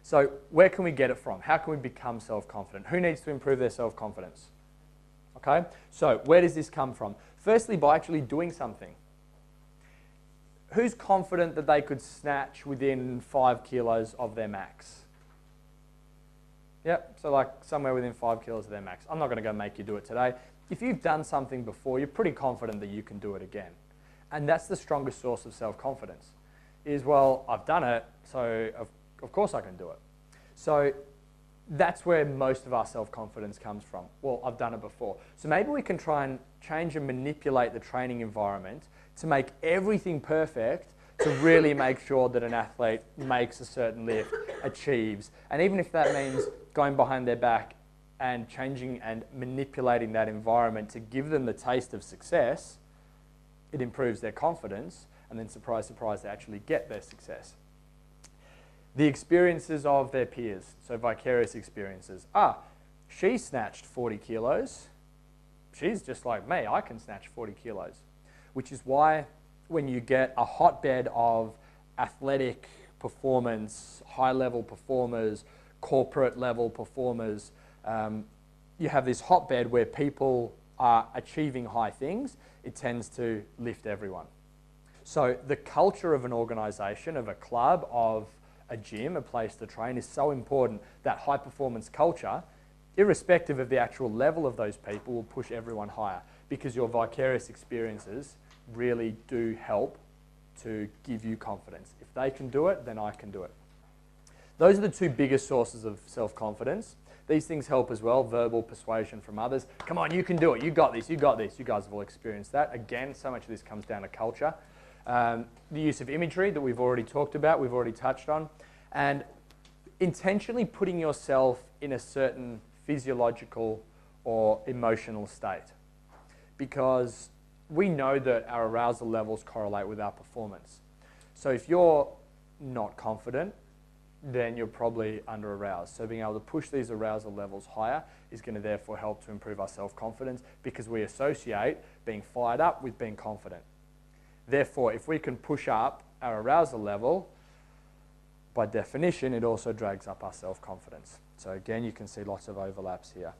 So where can we get it from? How can we become self-confident? Who needs to improve their self-confidence? Okay, so where does this come from? Firstly, by actually doing something. Who's confident that they could snatch within 5 kilos of their max? Yep, so like somewhere within 5 kilos of their max. I'm not going to go make you do it today. If you've done something before, you're pretty confident that you can do it again. And that's the strongest source of self-confidence. Is, well, I've done it, so of course I can do it. So that's where most of our self-confidence comes from. Well, I've done it before. So maybe we can try and change and manipulate the training environment to make everything perfect, to really make sure that an athlete makes a certain lift, achieves. And even if that means going behind their back and changing and manipulating that environment to give them the taste of success, it improves their confidence, and then surprise, surprise, they actually get their success. The experiences of their peers, so vicarious experiences. She snatched 40 kilos. She's just like me, I can snatch 40 kilos. Which is why when you get a hotbed of athletic performance, high-level performers, corporate-level performers, you have this hotbed where people are achieving high things, it tends to lift everyone. So the culture of an organisation, of a club, of a gym, a place to train, is so important. That high-performance culture, irrespective of the actual level of those people, will push everyone higher, because your vicarious experiences really do help to give you confidence. If they can do it, then I can do it. Those are the two biggest sources of self-confidence. These things help as well, verbal persuasion from others. Come on, you can do it, you got this, you got this. You guys have all experienced that. Again, so much of this comes down to culture. The use of imagery that we've already talked about, we've already touched on. And intentionally putting yourself in a certain physiological or emotional state. Because we know that our arousal levels correlate with our performance. So if you're not confident, then you're probably under-aroused. So being able to push these arousal levels higher is going to therefore help to improve our self-confidence, because we associate being fired up with being confident. Therefore, if we can push up our arousal level, by definition, it also drags up our self-confidence. So again, you can see lots of overlaps here.